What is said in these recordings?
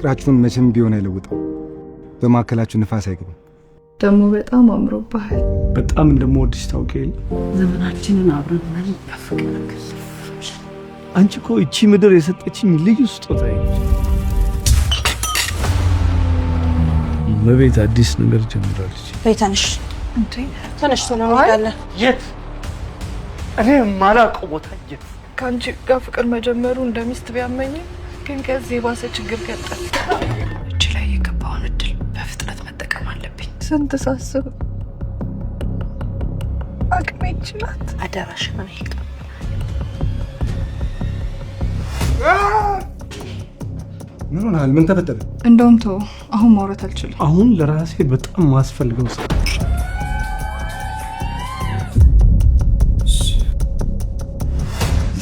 ፍቅራችሁን መቼም ቢሆን አይለውጠው። በማከላችሁ ንፋስ አይገባም። ደግሞ በጣም አምሮብሃል። በጣም እንደምወድሽ ታውቂ የለ ዘመናችንን አብረን ምን በፍቅር አንቺ እኮ እቺ ምድር የሰጠችኝ ልዩ ስጦታዬ። መቤት አዲስ ነገር ጀምራለች። በይተንሽ እንዴ ተነሽ ተነዋለ የት እኔ ማላውቀው ቦታ የት? ከአንቺ ጋር ፍቅር መጀመሩ እንደሚስት ቢያመኝም ግን ከዚህ የባሰ ችግር ገጠል። እቺ ላይ የገባውን እድል በፍጥነት መጠቀም አለብኝ። ስንት ሳስብ አቅሜ ይችላል። አደራሽ ምን ይቀር ምን ሆነሃል? ምን ተፈጠረ? እንደውም ተው፣ አሁን ማውራት አልችልም። አሁን ለራሴ በጣም ማስፈልገው ሰው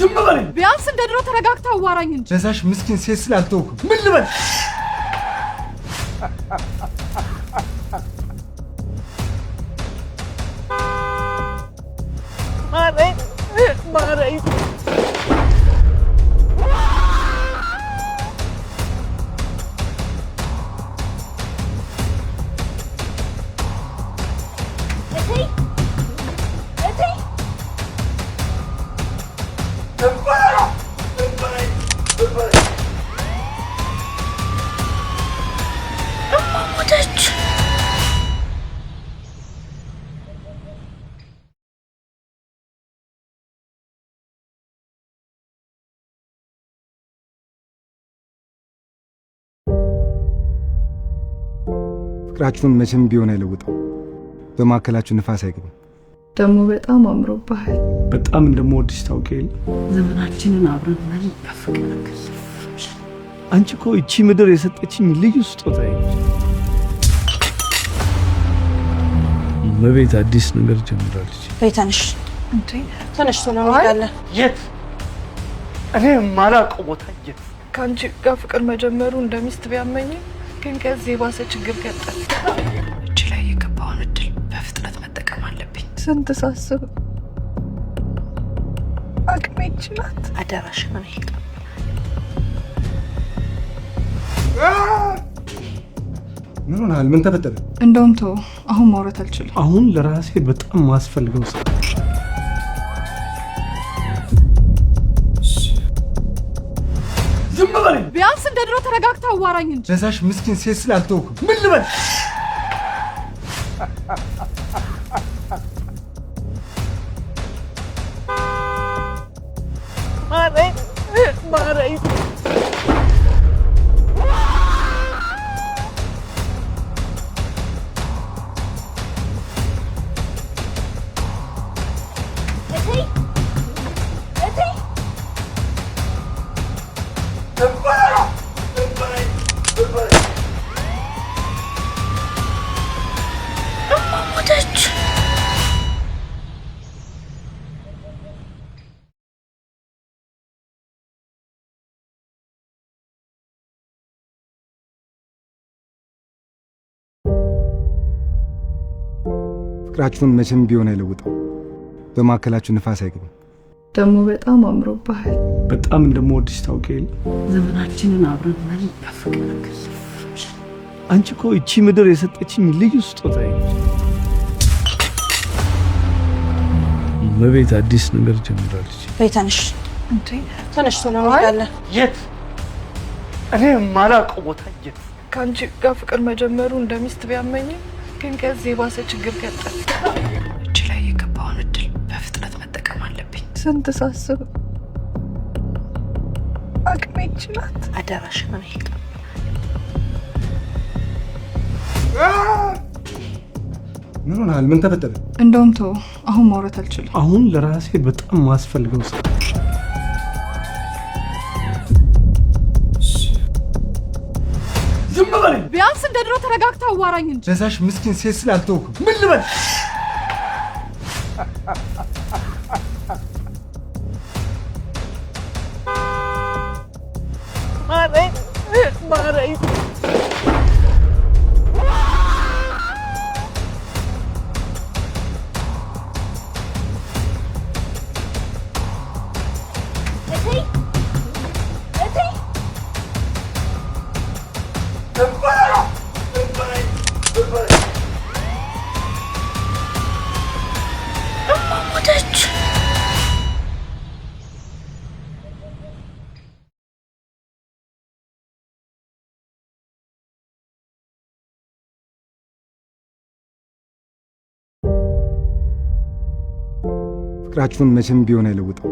ዝም በለኝ። ቢያንስ እንደ ድሮ ተረጋግታ አዋራኝ እንጂ ለዛሽ ምስኪን ሴት ስላልተውኩም ምን ልበል? ማረኝ ፍቅራችሁን መቼም ቢሆን አይለውጠው። በማከላችሁ ንፋስ አይገባም። ደግሞ በጣም አምሮብሃል። በጣም እንደምወድሽ ታውቂ የለ ዘመናችንን አብረን ምን በፍቅር አንቺ እኮ እቺ ምድር የሰጠችኝ ልዩ ስጦታዬ። መቤት አዲስ ነገር ጀምራለች። በይተንሽ እንዴ ተነሽ ተነዋለ የት እኔ ማላውቀው ቦታ የት? ከአንቺ ጋር ፍቅር መጀመሩ እንደሚስት ቢያመኝም ግን ከዚህ የባሰ ችግር ገጠል። እቺ ላይ የገባውን እድል በፍጥነት መጠቀም አለብኝ። ስንት ሳስብ አቅሜ ይችላል። አደራሽ ምን ይቀር ምን ሆነሃል? ምን ተፈጠረ? እንደውም ተው፣ አሁን ማውራት አልችልም። አሁን ለራሴ በጣም ማስፈልገው ሰው ዝም በለኝ። ቢያንስ እንደ ድሮ ተረጋግታ አዋራኝ እንጂ ለዛሽ ምስኪን ሴት ስላልተውኩም ምን ልበል? ማረኝ ፍቅራችሁን መቼም ቢሆን አይለውጠው። በማከላችሁ ንፋስ አይገባም። ደግሞ በጣም አምሮብሃል። በጣም እንደምወድሽ ታውቂ የለ ዘመናችንን አብረን ምን በፍቅር አንቺ እኮ እቺ ምድር የሰጠችኝ ልዩ ስጦታዬ። መቤት አዲስ ነገር ጀምራለች። በይተንሽ እንዴ ተነሽ ተነዋለ የት እኔ ማላውቀው ቦታ የት? ከአንቺ ጋር ፍቅር መጀመሩ እንደሚስት ቢያመኝም ግን ከዚህ የባሰ ችግር ገጠል። እቺ ላይ የገባውን እድል በፍጥነት መጠቀም አለብኝ። ስንት ሳስብ አቅሜ ይችላል። አደራሽ ምን ይቀር ምን ሆነሃል? ምን ተፈጠረ? እንደውም ተው፣ አሁን ማውራት አልችልም። አሁን ለራሴ በጣም ማስፈልገው ሰው ዝም በለኝ። ቢያንስ እንደ ድሮ ተረጋግታ አዋራኝ እንጂ ለዛሽ ምስኪን ሴት ስላልተውኩም ምን ልበል? ማረኝ ፍቅራችሁን መቼም ቢሆን አይለውጠው።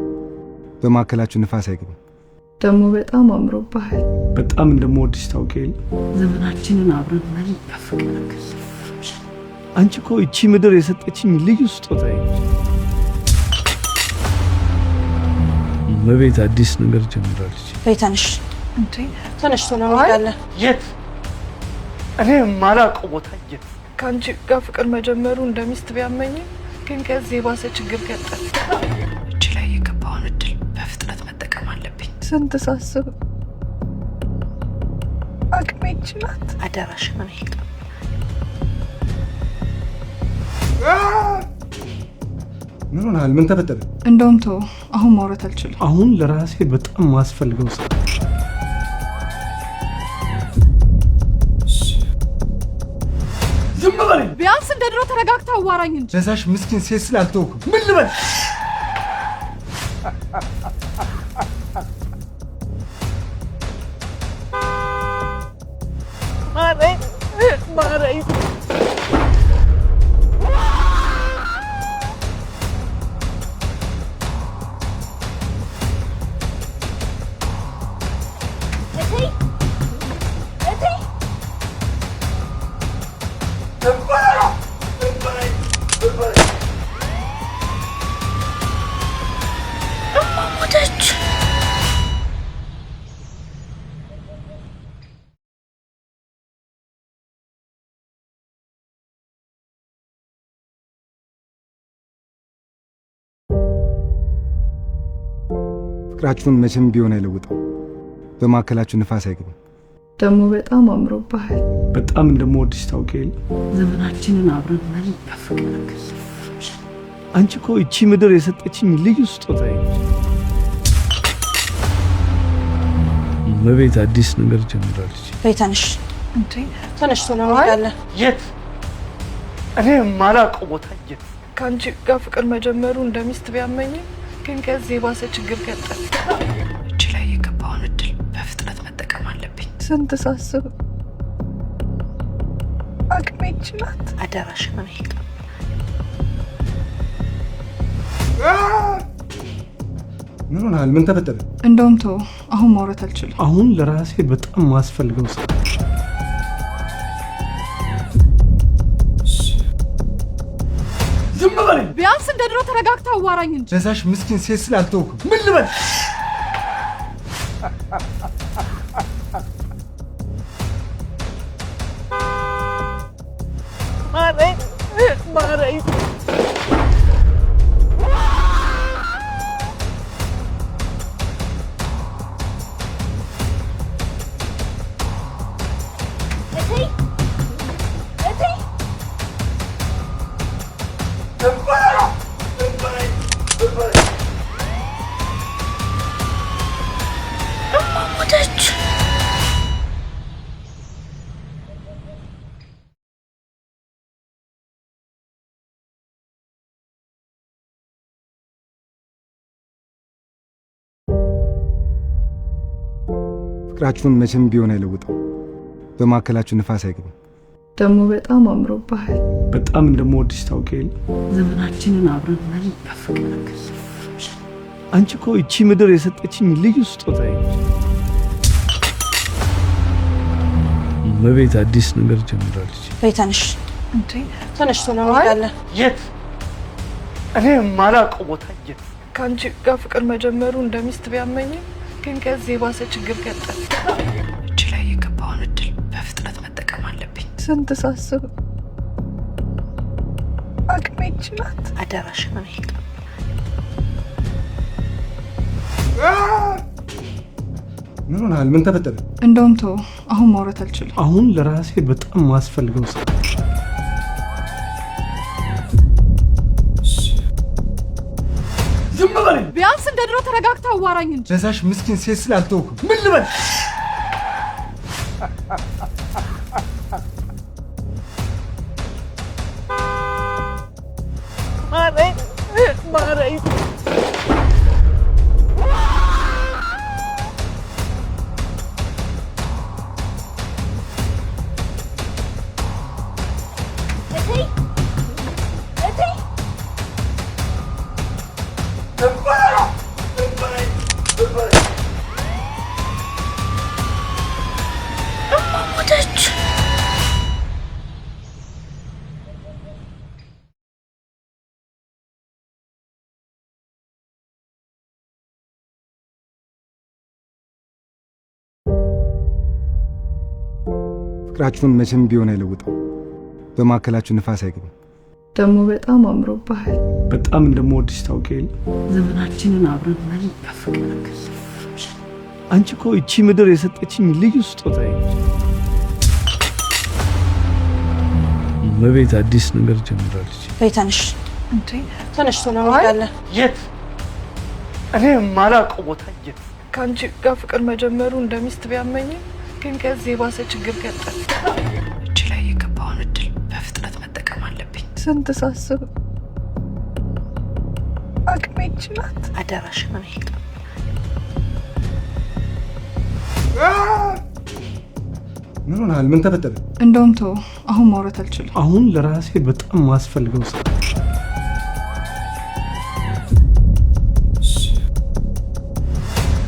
በማከላችሁ ንፋስ አይገባም። ደግሞ በጣም አምሮብሃል። በጣም እንደምወድሽ ታውቂ የለ? ዘመናችንን አብረን ምን በፍቅር አንቺ እኮ እቺ ምድር የሰጠችኝ ልዩ ስጦታዬ። መቤት አዲስ ነገር ጀምራለች። በይተንሽ እንዴ ተነሽ ነው ያለ የት? እኔ ማላውቀው ቦታ የት? ከአንቺ ጋር ፍቅር መጀመሩ እንደሚስት ቢያመኝም ግን ከዚህ የባሰ ችግር ገጠመኝ። እጅ ላይ የገባውን እድል በፍጥነት መጠቀም አለብኝ። ስንት ሳስብ አቅሜ ይችላል። አደራሽ ምን ይሄ ምን ሆነሃል? ምን ተፈጠረ? እንደውም ተው፣ አሁን ማውራት አልችልም። አሁን ለራሴ በጣም ማስፈልገው ሰው ዝም በል። ቢያንስ እንደ ድሮ ተረጋግተህ አዋራኝ እንጂ። ለዛሽ ምስኪን ሴት ስላልተውኩ ምን ልበል? ማረኝ ፍቅራችሁን መቼም ቢሆን አይለውጠው። በማከላችሁ ንፋስ አይገባም። ደግሞ በጣም አምሮብሃል። በጣም እንደምወድሽ ታውቂ የለ? ዘመናችንን አብረን ምን በፍቅር አንቺ እኮ እቺ ምድር የሰጠችኝ ልዩ ስጦታዬ። መቤት አዲስ ነገር ጀምራለች። በይተንሽ እንዴ ተነሽ ነው ያለ የት? እኔ ማላውቀው ቦታ የት? ከአንቺ ጋር ፍቅር መጀመሩ እንደሚስት ቢያመኝም ግን ከዚህ የባሰ ችግር ገጠመኝ። እጅ ላይ የገባውን እድል በፍጥነት መጠቀም አለብኝ። ስንት ሳስብ አቅሜ ይችላል። አደራሽ ምን ይሄ ምን ሆነሃል? ምን ተፈጠረ? እንደውም ተው፣ አሁን ማውራት አልችልም። አሁን ለራሴ በጣም ማስፈልገው ሰው ዝም በል። ቢያንስ እንደ ድሮ ተረጋግተህ አዋራኝ እንጂ። ለዛሽ ምስኪን ሴት ስላልተውኩ ምን ልበል? ማረኝ ፍቅራችሁን መቼም ቢሆን አይለውጠው። በማከላችሁ ንፋስ አይገባም። ደግሞ በጣም አምሮብሃል። በጣም እንደምወድሽ ታውቂ የለ? ዘመናችንን አብረን ምን በፍቅር አንቺ እኮ እቺ ምድር የሰጠችኝ ልዩ ስጦታዬ። መቤት አዲስ ነገር ጀምራለች። በይተንሽ እንዴ ተነሽ ነው ያለ የት? እኔ ማላውቀው ቦታ የት? ከአንቺ ጋር ፍቅር መጀመሩ እንደሚስት ቢያመኝም ግን ከዚህ የባሰ ችግር ገጠመኝ። እጅ ላይ የገባውን እድል በፍጥነት መጠቀም አለብኝ። ስንት ሳስብ አቅሜ ይችላል። አደራሽ ምን ይሄ ምን ሆነሃል? ምን ተፈጠረ? እንደውም ተው፣ አሁን ማውራት አልችልም። አሁን ለራሴ በጣም ማስፈልገው ሰው ዝም በል። ቢያንስ እንደ ድሮ ተረጋግተህ አዋራኝ እንጂ። ለዛሽ ምስኪን ሴት ስላልተውኩ ምን ልበል? ማረኝ። ፍቅራችሁን መቼም ቢሆን አይለውጠው። በማከላችሁ ንፋስ አይገባም። ደግሞ በጣም አምሮብሃል። በጣም እንደምወድሽ ታውቂ የለ? ዘመናችንን አብረን ምን በፍቅር አንቺ እኮ እቺ ምድር የሰጠችኝ ልዩ ስጦታዬ። መቤት አዲስ ነገር ጀምራለች። በይተንሽ እንዴ ተነሽ ቶሎ እንወጣለን። የት? እኔ የማላውቀው ቦታ የት? ከአንቺ ጋር ፍቅር መጀመሩ እንደሚስት ቢያመኝም ግን ከዚህ የባሰ ችግር ገጠል። እጅ ላይ የገባውን እድል በፍጥነት መጠቀም አለብኝ። ስንት ሳስብ አቅሜ ይችላል። አደራሽን እኔ ጋር ምን ሆነሃል? ምን ተፈጠረ? እንደውም ተው፣ አሁን ማውራት አልችልም። አሁን ለራሴ በጣም ማስፈልገው ሰው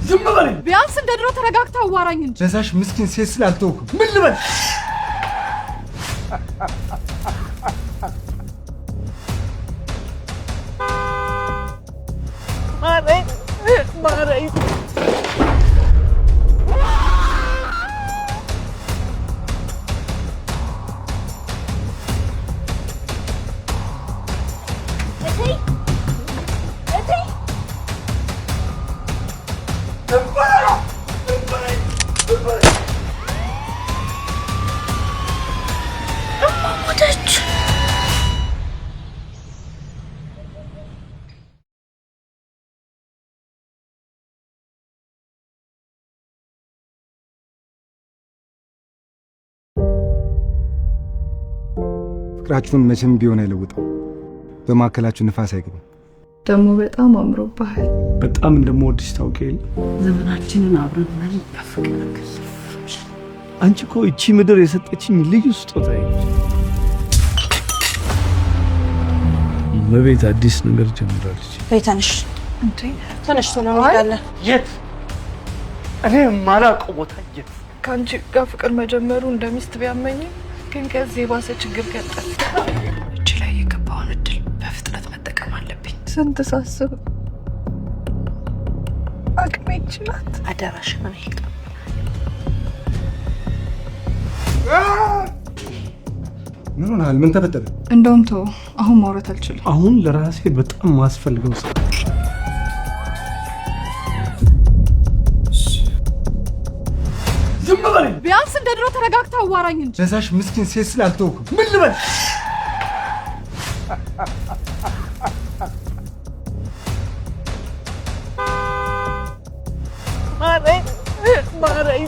ዝም በለኝ። ቢያንስ እንደ ድሮ ተረጋግታ አዋራኝ እንጂ ለዛሽ ምስኪን ሴት ስላልተውኩም ምን ልበል? ማረኝ ማረኝ። ፍቅራችሁን መቼም ቢሆን አይለውጠው። በማከላችሁ ንፋስ አይገባም። ደግሞ በጣም አምሮብሃል። በጣም እንደምወድሽ ታውቂ የለ? ዘመናችንን አብረን ምን በፍቅር አንቺ እኮ እቺ ምድር የሰጠችኝ ልዩ ስጦታዬ። መቤት አዲስ ነገር ጀምራለች። በይተንሽ እንዴ ተነሽ ቶሎ እንወጣለን። የት? እኔ የማላውቀው ቦታ የት? ከአንቺ ጋር ፍቅር መጀመሩ እንደሚስት ቢያመኝም ግን ከዚህ የባሰ ችግር ገጠል። እጅ ላይ የገባውን እድል በፍጥነት መጠቀም አለብኝ። ስንት ሳስብ አቅሜ ይችላል። አደራሽን እኔ ጋር ምን ሆነሃል? ምን ተፈጠረ? እንደውም ተው፣ አሁን ማውራት አልችልም። አሁን ለራሴ በጣም ማስፈልገው ሰው ዝም በለኝ። ቢያንስ እንደ ድሮ ተረጋግታ አዋራኝ እንጂ ለዛሽ ምስኪን ሴት ስላልተውኩም ምን ልበል? ማረኝ ማረኝ።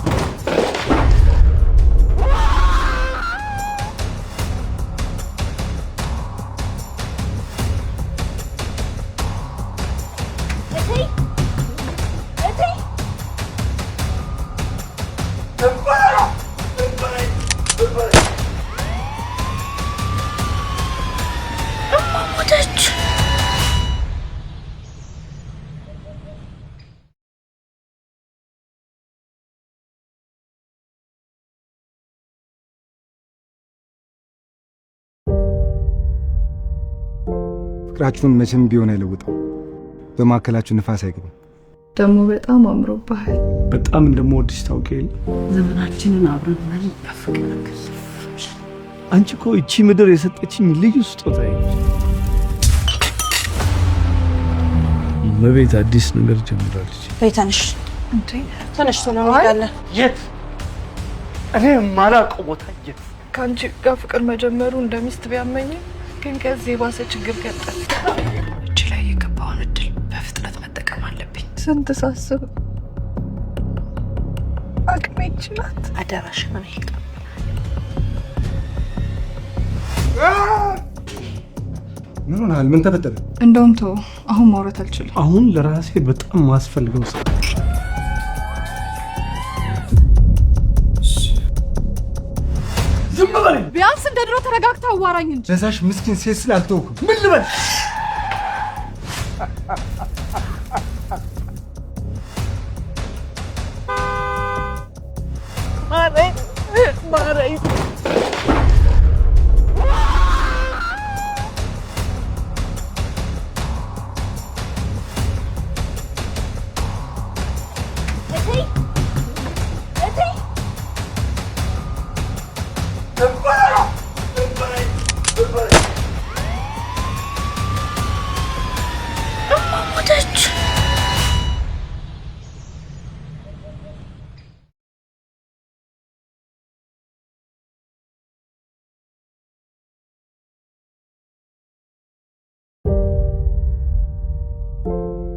ፍቅራችሁን መቼም ቢሆን አይለውጠው። በማከላችሁ ንፋስ አይገባም። ደግሞ በጣም አምሮብሃል። በጣም እንደምወድሽ ታውቂ የለ? ዘመናችንን አብረን ምን በፍቅር አንቺ እኮ እቺ ምድር የሰጠችኝ ልዩ ስጦታዬ። መቤት አዲስ ነገር ጀምራለች። በይተንሽ እንዴ ተነሽ ቶሎ እንወጣለን። የት? እኔ የማላውቀው ቦታ የት? ከአንቺ ጋር ፍቅር መጀመሩ እንደሚስት ቢያመኝም ግን ከዚህ የባሰ ችግር ገጠል። እጅ ላይ የገባውን እድል በፍጥነት መጠቀም አለብኝ። ስንት ሳስብ አቅሜ ይችላል። አደራሽን እኔ ጋር ምን ሆነሃል? ምን ተፈጠረ? እንደውም ተው፣ አሁን ማውራት አልችልም። አሁን ለራሴ በጣም ማስፈልገው ሰው ዝም በል። ቢያንስ እንደ ድሮ ተረጋግተህ አዋራኝ እንጂ። ለዛሽ ምስኪን ሴት ስላልተውኩ ምን ልበል? ማረኝ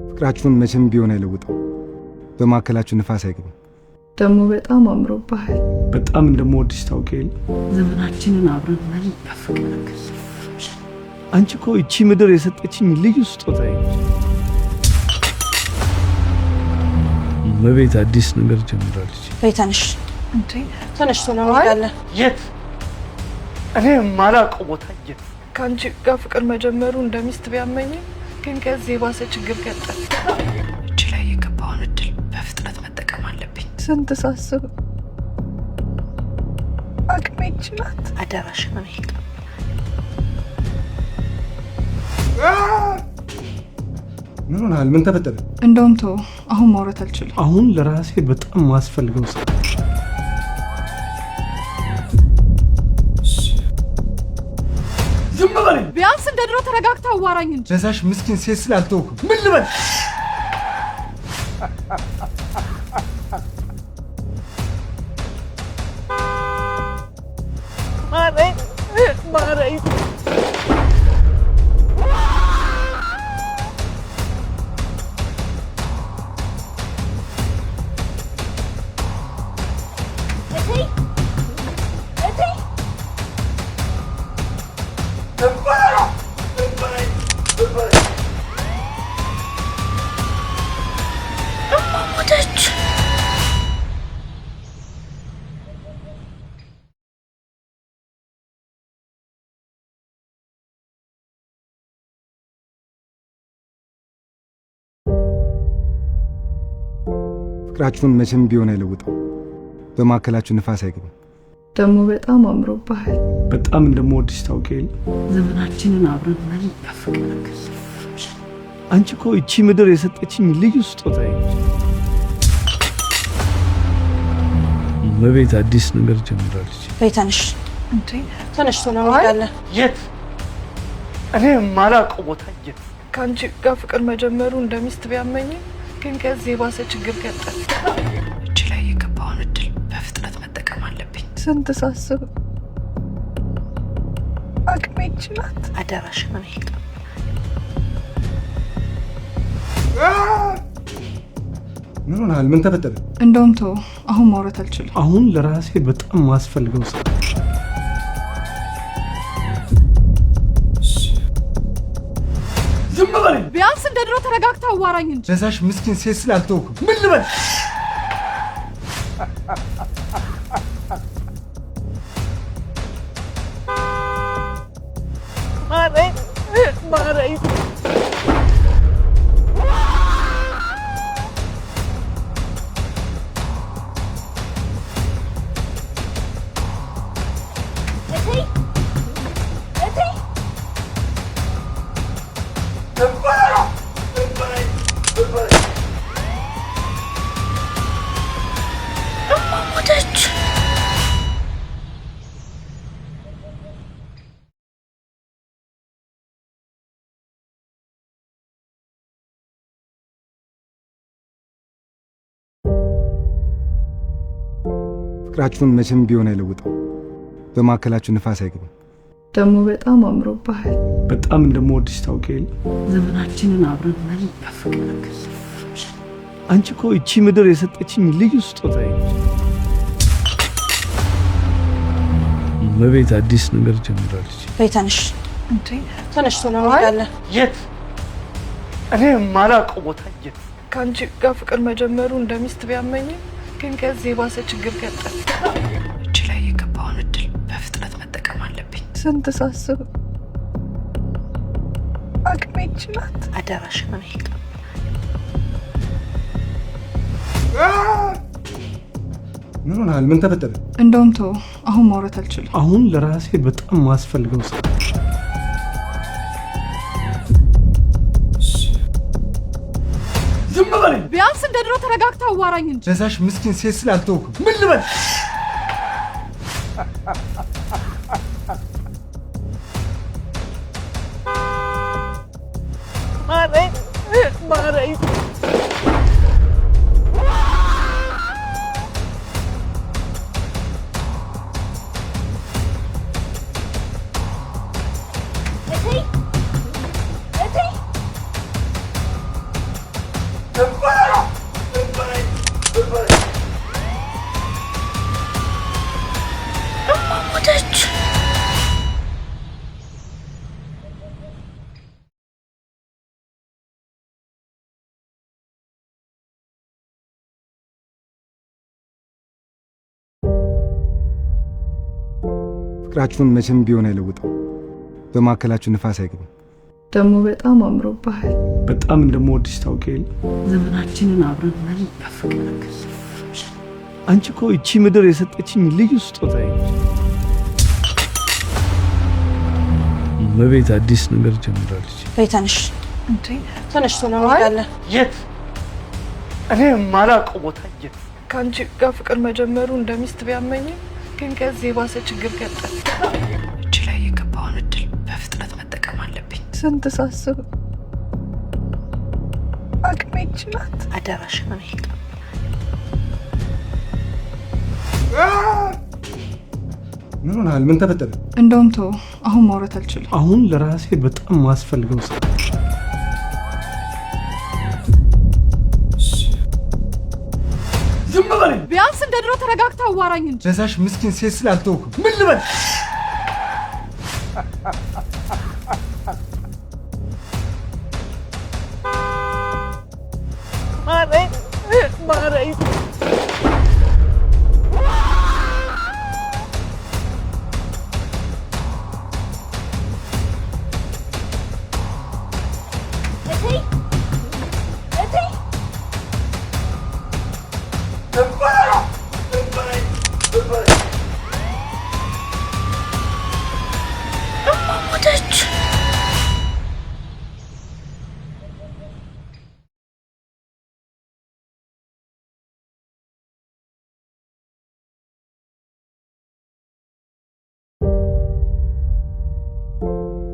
ፍቅራችሁን መቼም ቢሆን አይለውጠው። በማከላችሁ ንፋስ አይገባም። ደግሞ በጣም አምሮብሃል። በጣም እንደምወድሽ ታውቂ የለ? ዘመናችንን አብረን ነን በፍቅር። አንቺ እኮ እቺ ምድር የሰጠችኝ ልዩ ስጦታዬ። መቤት አዲስ ነገር ጀምራለች። ተነሽ ተነሽ፣ ቶሎ እንሄዳለን። የት? እኔ የማላውቀው ቦታ የት? ከአንቺ ጋር ፍቅር መጀመሩ እንደሚስት ቢያመኝም ግን ከዚህ የባሰ ችግር ገጠል። እጅ ላይ የገባውን እድል በፍጥነት መጠቀም አለብኝ። ስንት ሳስብ አቅሜ ይችላል። አደራሽን እኔ ይቅር። ምን ሆነሃል? ምን ተፈጠረ? እንደውም ተው፣ አሁን ማውራት አልችልም። አሁን ለራሴ በጣም ማስፈልገው ሰው ዝም በል። ቢያንስ እንደ ድሮ ተረጋግተህ አዋራኝ እንጂ። ለዛሽ ምስኪን ሴት ስላልተውኩ ምን ልበል? ማረኝ ፍቅራችሁን መቼም ቢሆን አይለውጠው። በማከላችሁ ንፋስ አይገባም። ደግሞ በጣም አምሮብሃል። በጣም እንደምወድሽ ታውቂ የለ? ዘመናችንን አብረን ነን በፍቅር። አንቺ እኮ እቺ ምድር የሰጠችኝ ልዩ ስጦታዬ። መቤት አዲስ ነገር ጀምራለች። ተነሽ ተነሽ፣ ቶሎ እንሄዳለን። የት? እኔ የማላውቀው ቦታ የት? ከአንቺ ጋር ፍቅር መጀመሩ እንደሚስት ቢያመኝም ግን ከዚህ የባሰ ችግር ገጠል። እጅ ላይ የገባውን እድል በፍጥነት መጠቀም አለብኝ። ስንት ሳስብ አቅሜ ይችላል። አደራሽን እኔ ይቅር። ምን ሆነሃል? ምን ተፈጠረ? እንደውም ተው፣ አሁን ማውራት አልችልም። አሁን ለራሴ በጣም ማስፈልገው ሰው ዝም በል። ቢያንስ እንደ ድሮ ተረጋግተህ አዋራኝ እንጂ። ለዛሽ ምስኪን ሴት ስላልተውኩ ምን ልበል? ማረኝ ፍቅራችሁን መቼም ቢሆን አይለውጠው። በማከላችሁ ንፋስ አይገባም። ደግሞ በጣም አምሮብሃል። በጣም እንደምወድሽ ታውቂ የለ? ዘመናችንን አብረን ነን በፍቅር። አንቺ እኮ እቺ ምድር የሰጠችኝ ልዩ ስጦታዬ። መቤት አዲስ ነገር ጀምራለች። ተነሽ እንዴ ተነሽ ቶሎ እንሄዳለን። የት? እኔ የማላውቀው ቦታ የት? ከአንቺ ጋር ፍቅር መጀመሩ እንደሚስት ቢያመኝም ግን ከዚህ የባሰ ችግር ገጠመ። እጅ ላይ የገባውን እድል በፍጥነት መጠቀም አለብኝ። ስንት ሳስብ አቅሜ ይችላል። አደራሽን እኔ ይቅጣ። ምን ሆነሃል? ምን ተፈጠረ? እንደውም ተው፣ አሁን ማውራት አልችልም። አሁን ለራሴ በጣም ማስፈልገው ሰው ዝም በለኝ። ቢያንስ እንደ ድሮ ተረጋግተህ አዋራኝ እንጂ። ለዛሽ ምስኪን ሴት ስላልተውኩም ምን ልበል? ማረኝ ፍቅራችሁን መቼም ቢሆን አይለውጠው። በማከላችሁ ንፋስ አይገባም። ደግሞ በጣም አምሮብሃል። በጣም እንደምወድሽ ታውቂ የለ? ዘመናችንን አብረን ሆነን በፍቅር አንቺ እኮ እቺ ምድር የሰጠችኝ ልዩ ስጦታዬ። መቤት አዲስ ነገር ጀምራለች። በይ ተነሽ። እንዴ ተነሽ ቶሎ እንሄዳለን። የት? እኔ የማላውቀው ቦታ የት? ከአንቺ ጋር ፍቅር መጀመሩ እንደሚስት ቢያመኝም ግን ከዚህ የባሰ ችግር ገጠመ። እጅ ላይ የገባውን እድል በፍጥነት መጠቀም አለብኝ። ስንት ሳስብ አቅሜ ይችላል። አደራሽን እኔ ይቅጣ። ምን ሆነሃል? ምን ተፈጠረ? እንደውም ተው፣ አሁን ማውራት አልችልም። አሁን ለራሴ በጣም ማስፈልገው ሰው ዝም በለኝ። ቢያንስ እንደ ድሮ ተረጋግተህ አዋራኝ እንጂ። ለዛሽ ምስኪን ሴት ስላልተውኩም ምን ልበል? ማረኝ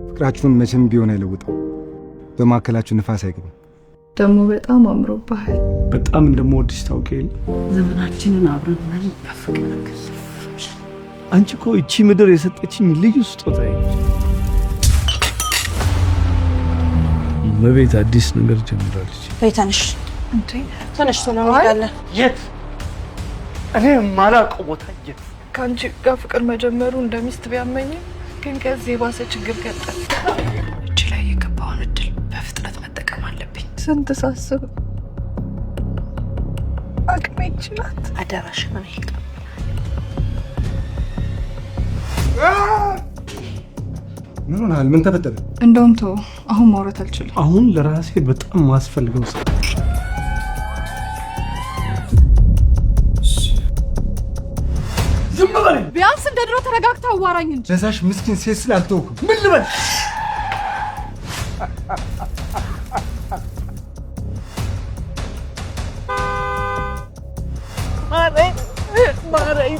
ፍቅራችሁን መቼም ቢሆን አይለውጠው። በማከላችሁ ንፋስ አይገባም። ደግሞ በጣም አምሮብሃል። በጣም እንደምወድሽ ታውቂ የለ? ዘመናችንን አብረን ሆነን በፍቅር አንቺ እኮ እቺ ምድር የሰጠችኝ ልዩ ስጦታዬ። መቤት አዲስ ነገር ጀምራለች። በይ ተነሽ። እንዴ ተነሽ ቶሎ እንሄዳለን። የት? እኔ የማላውቀው ቦታ የት? ከአንቺ ጋር ፍቅር መጀመሩ እንደሚስት ቢያመኝም ግን ከዚህ የባሰ ችግር ገጠመ። እጅ ላይ የገባውን እድል በፍጥነት መጠቀም አለብኝ። ስንት ሳስብ አቅሜ ይችላል። አደራሽን እኔ ይቅጣ። ምን ሆነሃል? ምን ተፈጠረ? እንደውም ተው፣ አሁን ማውራት አልችልም። አሁን ለራሴ በጣም ማስፈልገው ሰው ዝም በለኝ። ቢያንስ እንደ ድሮ ተረጋግተህ አዋራኝ እንጂ። ለዛሽ ምስኪን ሴት ስላልተውኩም ምን ልበል? ማረኝ